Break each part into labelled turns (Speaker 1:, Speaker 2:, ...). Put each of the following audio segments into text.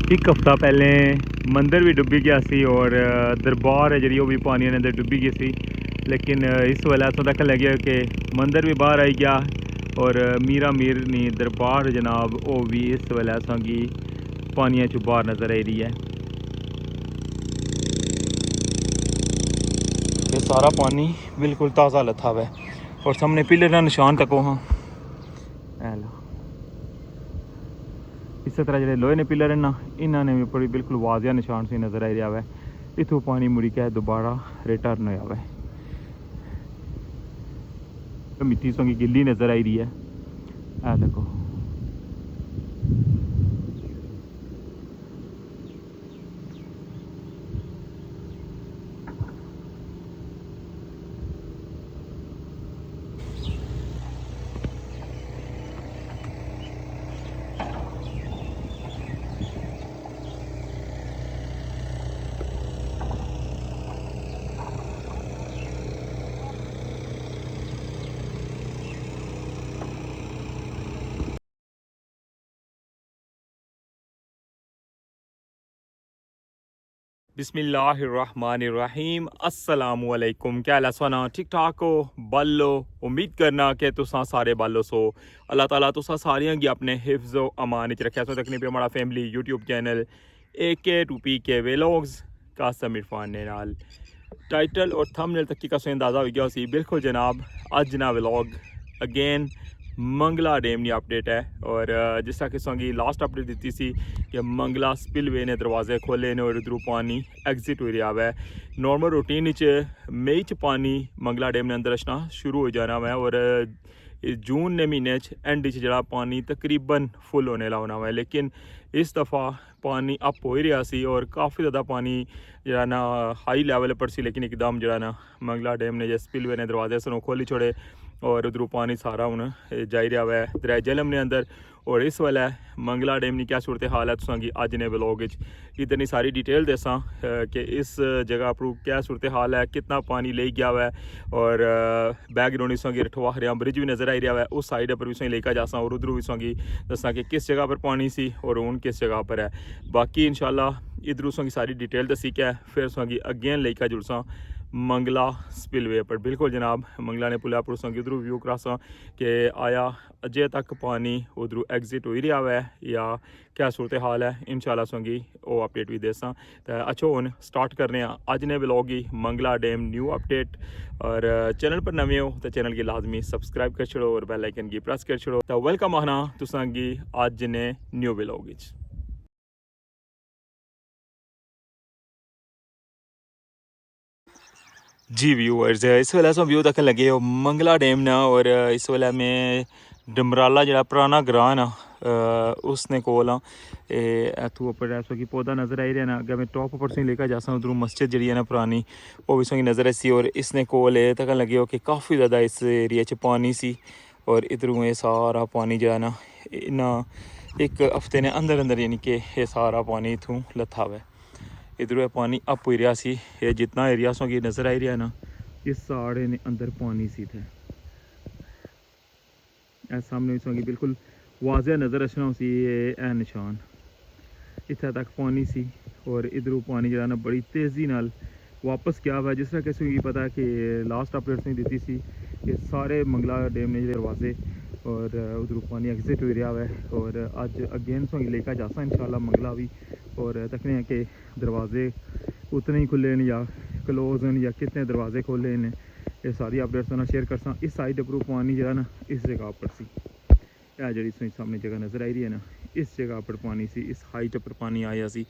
Speaker 1: एक हफ्ता पहले मंदिर भी डुबी गया सी और दरबार है जी भी पानी अंदर डुबी गई सी। लेकिन इस वेले इतों तक लगे कि मंदिर भी बाहर आई गया और मीरा मीर नी दरबार जनाब वो भी इस वेले असांगी पानिया चो बाहर नज़र आई रही है। ये सारा पानी बिल्कुल ताज़ा लथा हुआ है और सामने पिलर का निशान तको हाँ इस तरह जो लोहे ने पिलर ना इन्होंने भी बड़ी बिल्कुल वाजिया निशान से नज़र आ रहा है। इतों पानी मुड़ी के दोबारा रिटर्न होया है। मिट्टी संगी गिल्ली नज़र आई रही है। देखो बिस्मिल्लाहिर्रहमानिर्रहीम अस्सलामुअलैकुम। क्या हाल सोना ठीक ठाक हो बल्लो। उम्मीद करना कि तुसा सारे बालो सो। अल्लाह ताला तुसा सारियां गी अपने हिफ्ज़ व अमान च रखे। तकनी पे हमारा family YouTube channel AK2PK vlogs Qasim Irfan ने नाल टाइटल और थंबनेल तक की का अंदाज़ा हो गया सी। बिल्कुल जनाब अज ना व्लॉग अगेन मंगला डैम की अपडेट है और जिस तरह कि संगी लास्ट अपडेट दी सी कि मंगला स्पिलवे ने दरवाजे खोले ने और उधरों पानी एग्जिट हो रहा है। नॉर्मल रूटीन मई च पानी मंगला डैम ने अंदर अचना शुरू हो जाना है और जून ने महीने एंड जरा पानी तकरीबन फुल होने ला होना है। लेकिन इस दफ़ा पानी अप हो ही रहा सी और काफ़ी ज़्यादा पानी जरा ना हाई लैवल पर सी। लेकिन एकदम जरा ना मंगला डैम ने जैसे स्पिलवे ने दरवाजे सनों खोली छोड़े और उधरों पानी सारा हूँ जाई रहा है दरिया झेलम ने अंदर। और इस वेले मंगला डैम की क्या सूरत हाल है तुसांगी अज ने व्लॉग इतनी सारी डिटेल दसा कि इस जगह पर क्या सूरत हाल है, कितना पानी ले गया हुआ है और बैकग्राउंड संगी रठवा हरियाम ब्रिज भी नज़र आई रहा है। उस साइड पर भी सही लेकर जासा और उधरों भी संगी दसा कि किस जगह पर पानी सी और हूँ किस जगह पर है। बाकी इंशाल्लाह इधरों संगी सारी डिटेल दसी क्या फिर संगी अगेन लेकर जुड़सा मंगला स्पिलवे पर। बिल्कुल जनाब मंगला ने पुलिया पर संगी उधरों व्यू करासा कि आया अजय तक पानी उधरों एग्जिट हो ही रहा है या क्या सूरत हाल है। इंशाल्लाह संगी वो अपडेट भी देसा। तो अच्छो हूँ स्टार्ट करने अज ने व्लॉग ही मंगला डैम न्यू अपडेट। और चैनल पर नवे हो तो चैनल की लाजमी सब्सक्राइब कर छोड़ो और बेल आइकन की प्रेस कर छोड़ो। तो वेलकम आना तुसांगी अज ने न्यू व्लॉग। जी व्यूअर्स इस वेले अस व्यू तक लगे हो मंगला डैम ना और इस वेले में डमराला जो पुराना ग्रां ना उसने कोल हाँ इतों उपर ऐसा कि पौधा नज़र आई रहा ना। अगर मैं टॉप पर से लेकर जा उधरों मस्जिद जी है ना पुरानी वो भी सही नज़र आई और इसने कोल तक लगे हो कि काफ़ी ज़्यादा इस एरिया च पानी सी और इधरों ये सारा पानी जो है ना इन्ना एक हफ्ते ने अंदर अंदर यानी कि ये सारा पानी इतों लथा हुआ है। इधरों पानी अप हो रहा सी। ये जितना एरिया सो की नज़र आई रहा है ना ये सारे ने अंदर पानी सी थे। सामने सो की बिल्कुल वाजिया नज़र अचना सी ये निशान इतना तक पानी सी और इधरों पानी जो ना बड़ी तेज़ी नाल वापस क्या हुआ। जिस तरह किसी को पता है कि लास्ट अपडेट से दी सी कि सारे मंगला डैम ने दरवाजे और उधरों पानी एग्जिट हो रहा है और अज अगेन सो लेकर जासा इंशाल्लाह मंगला भी और तकने हैं कि दरवाजे उतने ही खुले हैं या क्लोज हैं या कितने दरवाजे खोले हैं। ये सारी अपडेट्स ना शेयर करसा। इस साइड पर पानी जो है ना इस जगह पर सी जी सामने जगह नज़र आई रही है ना इस जगह पर पानी सी इस हाइट पर पानी आया सी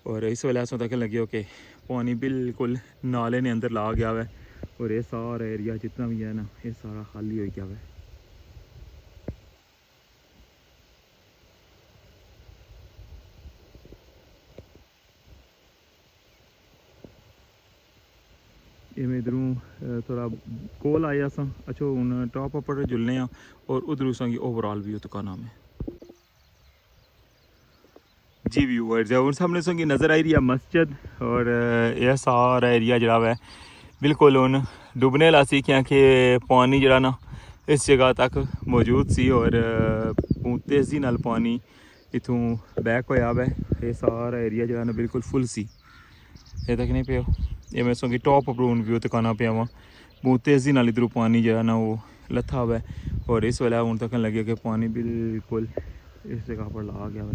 Speaker 1: और इस वेले ऐसा तक लगे हो कि पानी बिल्कुल नाले ने अंदर ला गया है और ये सारा एरिया जितना भी है ना ये सारा खाली हो गया है। मैं इधरों थोड़ा कोल आया सा। अच्छा हूँ टॉप पर जुलने और उधरों संगी ओवरऑल व्यू तो नाम है। जी व्यूअर्स हूँ सामने संगी नज़र आई रही है मस्जिद और यह सारा एरिया जरा है बिल्कुल हूँ डुबने ला सी क्योंकि पानी जरा ना इस जगह तक मौजूद सी और तेज़ी नाल पानी इतों बैक होया हुआ है। ये सारा एरिया जो है ना बिल्कुल फुल सी ये तक नहीं पियो। ये मैं सो टॉप अपरूवन व्यू तकाना पिया वहाँ बहुत तेज़ी नाल इधरों पानी जो है ना वो लथा हुआ है और इस वेले हूँ तक लगे कि पानी बिल्कुल इस जगह पर ला गया है।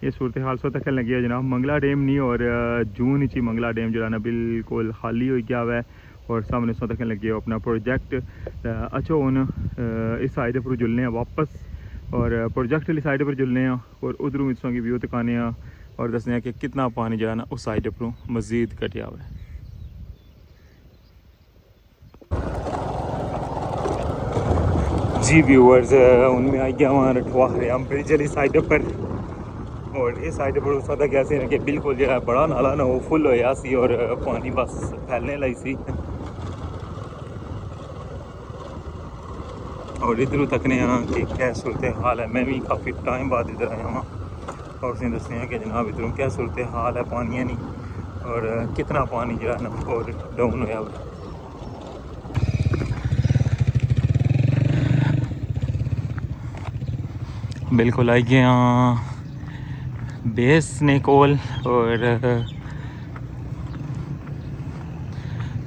Speaker 1: ये सूरत हाल सो तक लगी है जनाब। मंगला डैम नहीं और जून ही मंगला डैम जो है ना बिल्कुल खाली हो गया हुआ है और सामने सो तक लगे अपना प्रोजेक्ट। अच्छा हूँ इस साइड पर जुलने वापस और प्रोजेक्ट वाली साइड पर जुलने और उधरों इस की व्यू तकाने और दसने कि कितना पानी जो है ना उस साइड पर मज़ीद कटिया हुआ है। जी व्यूअर्स उनमें आई गया वहाँ रठवा हम ब्रिज वाली साइड पर और इस साइड पर उसका कैसे कि बिल्कुल जो है बड़ा नाला ना वो फुल होया सी और पानी बस फैलने लगी सी और इधरों तकने कि क्या सूरत हाल है। मैं भी काफ़ी टाइम बाद इधर आया वहाँ और उसने दसने कि जनाब इधरों क्या सूरत हाल है पानी नहीं और कितना पानी जो है ना और डाउन होया हुआ। बिल्कुल आई गए बेस ने कोल और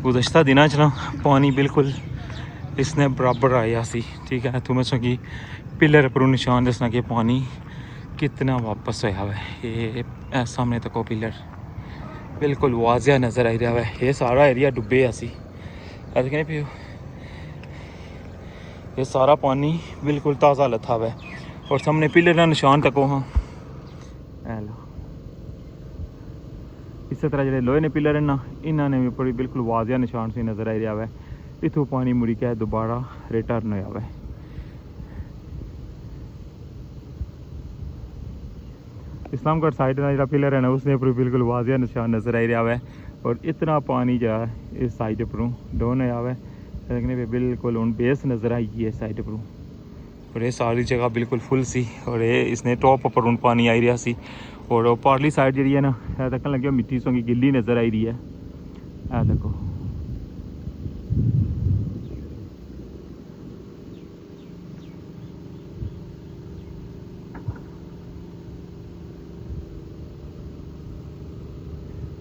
Speaker 1: गुज़श्ता दिना च ना पानी बिल्कुल इसने बराबर आया सी ठीक है। तो मैं सकी पिलर पर निशान दसना कि पानी कितना वापस होया हुआ है। ये सामने तक वो पिलर बिल्कुल वाजिया नज़र आ रहा है। ये सारा एरिया डुबे ऐसी कहने पियो ये सारा पानी बिल्कुल ताज़ा लथा हुआ है और सामने पिलर का निशान तक हाँ लो इस तरह जो लोहे ने पिलर है ना इन्होंने भी बड़ी बिल्कुल वाजिया निशान से नज़र आ रहा है। इतों पानी मुड़ी के दोबारा रिटर्न होया हुआ है। इस्लामगढ़ साइड का जो पिलर है ना उसने पर बिल्कुल वाजिया निशान नज़र आ रहा है और इतना पानी जो है इस साइड पर डाउन होया हुआ है। देखने पे बिल्कुल उन बेस नज़र आई है साइड पर और ये सारी जगह बिल्कुल फुल सी और ये इसने टॉप पर उन पानी आई रहा सी और पारली साइड जी है ना तक लगे मिट्टी सोंगी गिल्ली नज़र आई रही है। देखो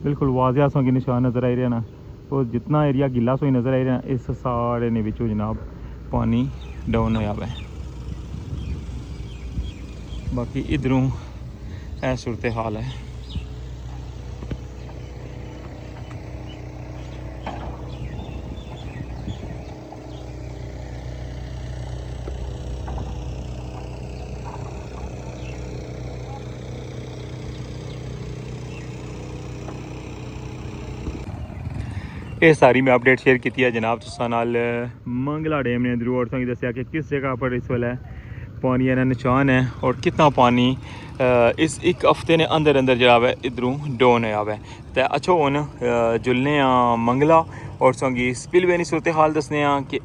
Speaker 1: बिल्कुल वाजिया सो की निशान नज़र आ रहा ना तो जितना एरिया गिला सो नज़र आ रहा इस सारे ने विचों जनाब पानी डाउन होया हुआ है। बाकी इधरों ऐ सूरत हाल है। ये सारी मैं अपडेट शेयर की है जनाब तुसां नाल। मंगला डैम ने जरूर और दसिया कि किस जगह पर इस वेले पानी का निशान है और कितना पानी इस एक हफ्ते ने अंदर अंदर जरा है इधरों डाउन होया हुआ है। तो अच्छा हूँ जुलने मंगला और संगी स्पिलवे की सूरत हाल दसने कि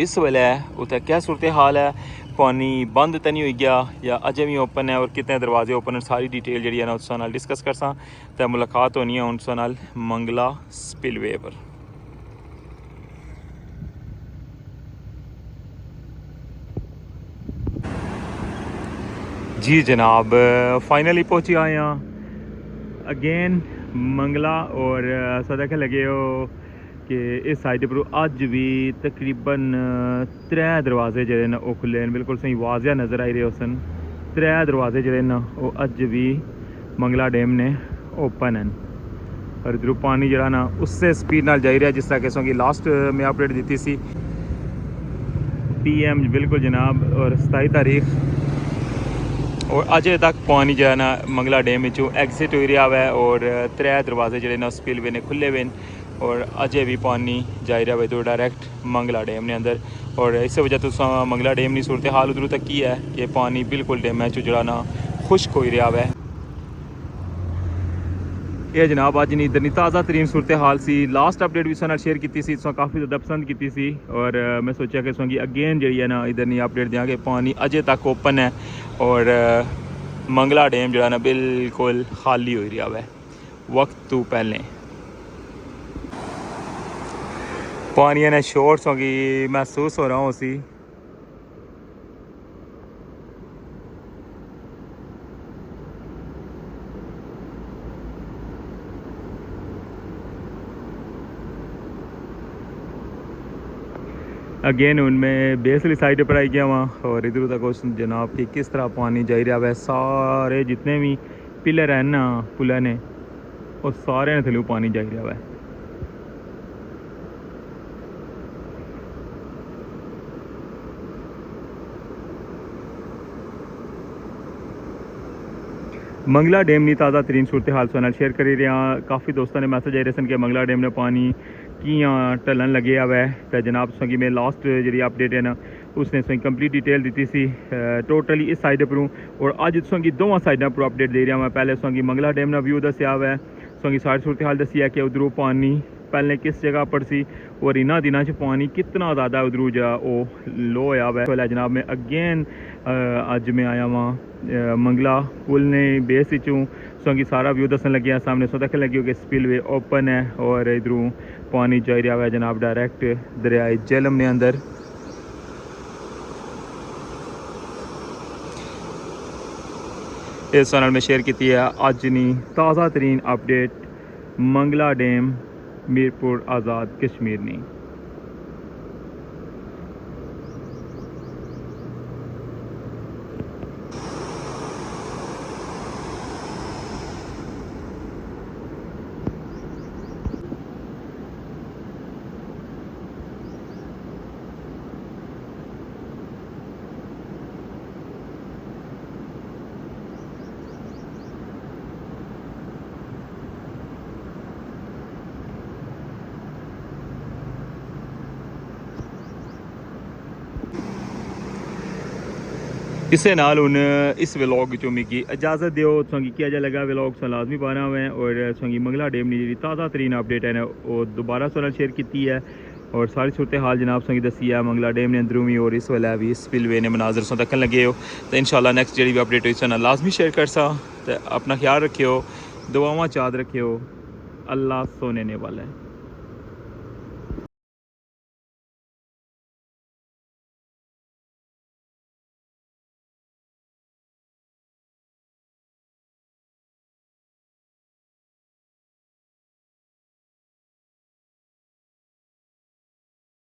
Speaker 1: इस वेले उत्थे क्या सूरत हाल है। पानी बंद तो नहीं हो गया या अजे भी ओपन है और कितने दरवाजे ओपन है सारी डिटेल जी है ना उस नाल डिस्कस कर सा। तो मुलाकात होनी है उस नाल मंगला स्पिलवे पर। जी जनाब फाइनली पहुँची आए हैं अगेन मंगला और सदा लगे हो कि इस साइड पर अज भी तकरीबन 3 दरवाजे जो ना वो खुले हैं बिल्कुल सही वाजिया नज़र आई रहे सन। 3 दरवाजे जो ना वो अज भी मंगला डैम ने ओपन हैं और इधरों पानी जरा ना उससे स्पीड नाल जा रहा जिस तरह किसों की लास्ट में अपडेट दी सी PM बिल्कुल जनाब और 27 तारीख और अजे तक पानी जो है ना मंगला डैम एग्जिट हो रहा है और 3 दरवाजे जो ना स्पिलवे ने खुले हुए हैं और अजे भी पानी जा रहा है तो डायरैक्ट मंगला डैम ने अंदर। और इस वजह तो मंगला डैम की सूरत हाल उधरों तक की है कि पानी बिल्कुल डैम जो ना खुश्क हो रहा है। ये जनाब अज नहीं इधर नहीं ताज़ा तरीन सूरत हाल सी लास्ट अपडेट भी साथ शेयर की सी काफ़ी ज़्यादा पसंद की सी और मैं सोचा कि सोंगी अगेन जी है ना इधर नहीं अपडेट दें कि पानी अजे तक ओपन है और मंगला डैम जो है ना बिल्कुल खाली हो रहा है। वक्त तो पहले पानी ने शॉर्ट्स होगी महसूस हो रहा हूँ उसी अगेन उनमें बेसली साइड पर आई गया वहाँ और इधर उधर को जनाब कि किस तरह पानी जा रहा है सारे जितने भी पिलर हैं ना पुल ने वो सारे ने थलू पानी जा रहा है मंगला डैम की ताज़ा तरीन सूरत हाल सुनाल शेयर करी रहा काफ़ी दोस्तों ने मैसेज आए सन कि मंगला डैम ने पानी कियां ढलन लगे हुआ है तो जनाब संगी में लास्ट जी अपडेट है ना उसने संगी कंप्लीट डिटेल दी सी टोटली इस साइड पर और अज संगी दोवां साइडों पर अपडेट दे रहा मैं पहले संगी मंगला डैम का व्यू दसिया हुआ है संगी सारी सूरत हाल दसी है कि उधरों पानी पहले किस जगह पर सी और इन्होंने दिनों च पानी कितना ज़्यादा उधरों जा लो होया हुआ है जनाब मैं अगेन अज मैं आया वहाँ मंगला पुल ने बेस चूँ संगी सारा व्यू दसन लगे सामने सो देख लगी कि स्पिल वे ओपन है और इधरों पानी जा रहा है जनाब डायरैक्ट दरियाए झेलम ने अंदर इस चैनल में शेयर की है अज नी ताज़ा तरीन अपडेट मंगला डैम मीरपुर आज़ाद कश्मीर नी इसे नाल हुन इस व्लॉग चो मिगी इजाज़त दियो संगी क्या लगा व्लॉग सो लाजमी पाना हुआ है और संगी मंगला डैम की जी ताज़ा तरीन अपडेट है वो दोबारा सो शेयर की है और सारी सूरत हाल जनाब संगी दसी है मंगला डैम ने अंदरों भी और इस वेले भी स्पिलवे ने मनाजर सो दखन लगे हो तो इंशाल्लाह नैक्सट जी भी अपडेट हुई सो लाजमी शेयर कर सा तो अपना ख्याल रखियो दुआवां चाद रखियो अल्लाह सोने वाला है।